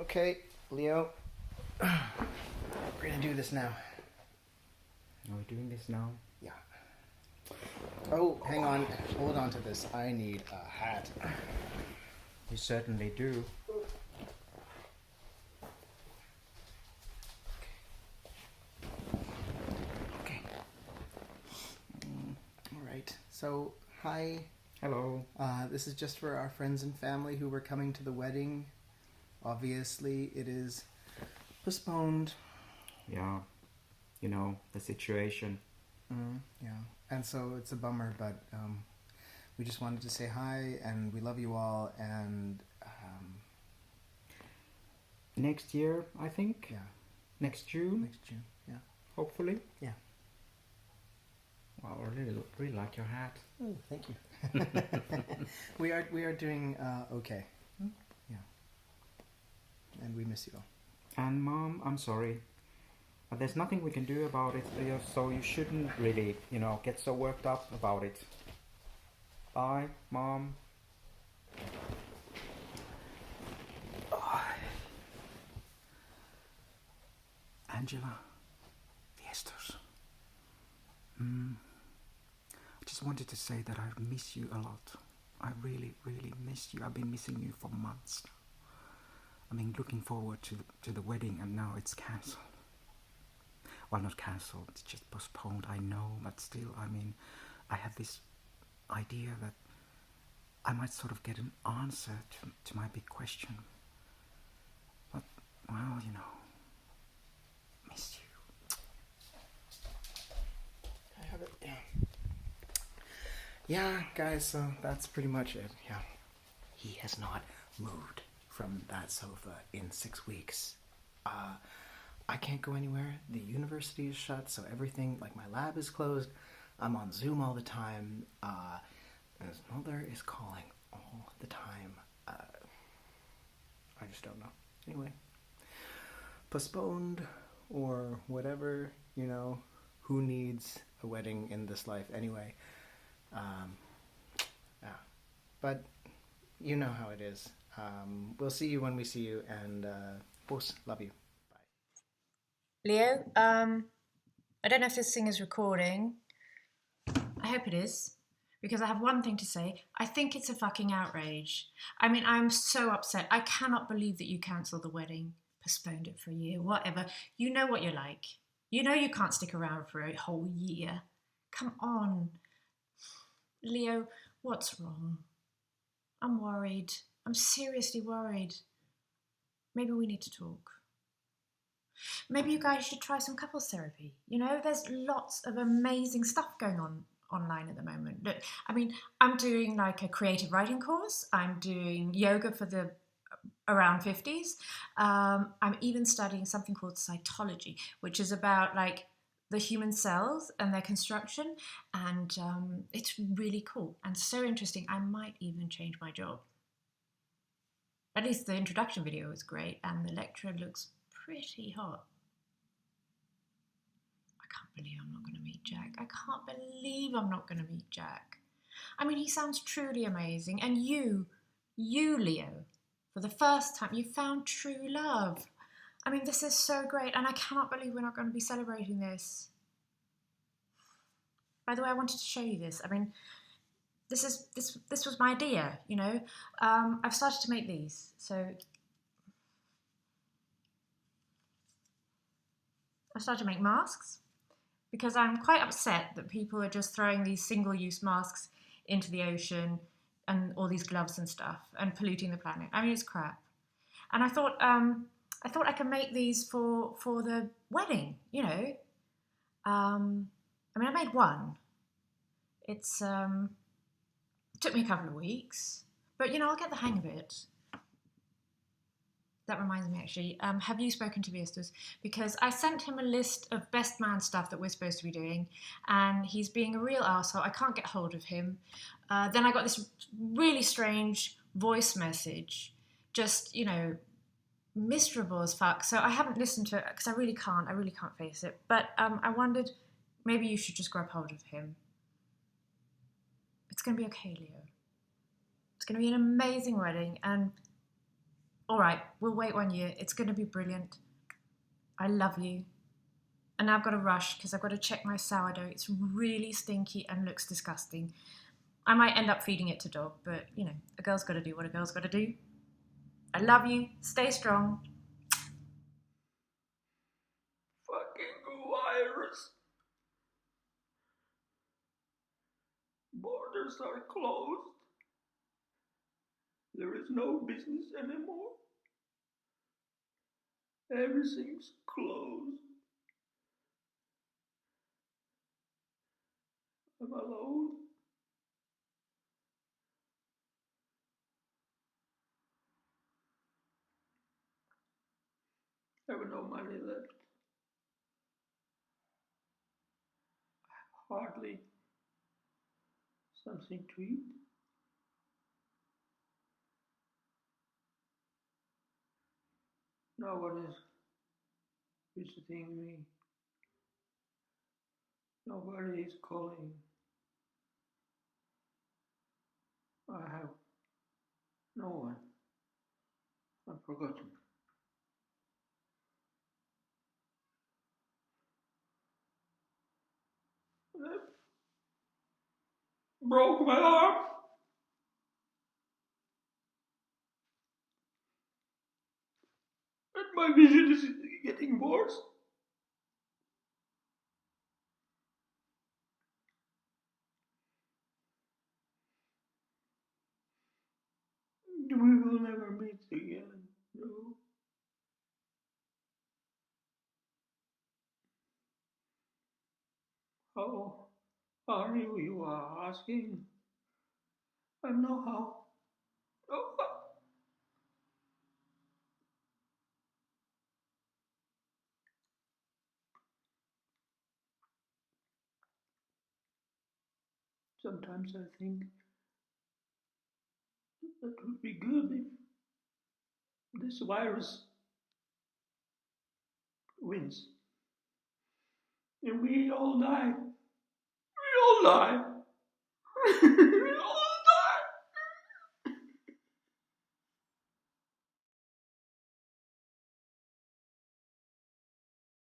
Okay, Leo. We're gonna do this now. Are we doing this now? Yeah. Oh, hang on. Hold on to this. I need a hat. You certainly do. Okay. All right. So, hi. Hello. This is just for our friends and family who were coming to the wedding. Obviously, it is postponed. Yeah, you know, the situation. Yeah. And so it's a bummer, but we just wanted to say hi and we love you all. And Next year, I think. yeah, Next June, next June. Yeah. hopefully. Yeah. Wow, I really like your hat. Oh, thank you. we are doing okay. Yeah. And we miss you all. And Mom, I'm sorry. But there's nothing we can do about it, so you shouldn't really, get so worked up about it. Bye, Mom. Angela, Viesturs. I just wanted to say that I miss you a lot. I really, really miss you. I've been missing you for months now. I've been looking forward to the wedding, and now it's cancelled. Well, not cancelled, it's just postponed, I know, but still, I have this idea that I might sort of get an answer to my big question. But, well, miss you. I have it. Yeah. Yeah, guys. So that's pretty much it. Yeah. He has not moved from that sofa in 6 weeks. I can't go anywhere. The university is shut, so everything, like my lab is closed. I'm on Zoom all the time. And his mother is calling all the time. I just don't know. Anyway, postponed or whatever, who needs a wedding in this life anyway? Yeah. But you know how it is. We'll see you when we see you, and boss, love you. Leo, I don't know if this thing is recording. I hope it is, because I have one thing to say. I think it's a fucking outrage. I'm so upset. I cannot believe that you cancelled the wedding, postponed it for a year, whatever. You know what you're like. You know you can't stick around for a whole year. Come on. Leo, what's wrong? I'm worried. I'm seriously worried. Maybe we need to talk. Maybe you guys should try some couples therapy. There's lots of amazing stuff going on online at the moment. Look, I'm doing like a creative writing course. I'm doing yoga for the around 50s. I'm even studying something called cytology, which is about like the human cells and their construction. And it's really cool and so interesting. I might even change my job. At least the introduction video is great and the lecturer looks pretty hot. I can't believe I'm not going to meet Jack. I can't believe I'm not going to meet Jack. He sounds truly amazing. And you, Leo, for the first time, you found true love. This is so great, and I cannot believe we're not going to be celebrating this. By the way, I wanted to show you this. This was my idea, I've started to make these, so I started to make masks because I'm quite upset that people are just throwing these single-use masks into the ocean and all these gloves and stuff and polluting the planet. It's crap. And I thought I could make these for the wedding, I made one. It took me a couple of weeks, but I'll get the hang of it. That reminds me, actually, have you spoken to Viesturs? Because I sent him a list of best man stuff that we're supposed to be doing, and he's being a real arsehole. I can't get hold of him. Then I got this really strange voice message, just, miserable as fuck. So I haven't listened to it because I really can't face it. But I wondered, maybe you should just grab hold of him. It's going to be okay, Leo. It's going to be an amazing wedding, and All right, we'll wait 1 year. It's going to be brilliant. I love you. And now I've got to rush because I've got to check my sourdough. It's really stinky and looks disgusting. I might end up feeding it to dog, but you know, a girl's got to do what a girl's got to do. I love you. Stay strong. Fucking virus. Borders are closed. There is no business anymore. Everything's closed. I'm alone. I have no money left. Hardly something to eat. No one is visiting me. Nobody is calling. I have no one. I'm forgotten. That broke my arm. And my vision is getting worse. We will never meet again. No. How are you? You are asking. I know how. Oh, sometimes I think that would be good if this virus wins. And we all die. We all die. We all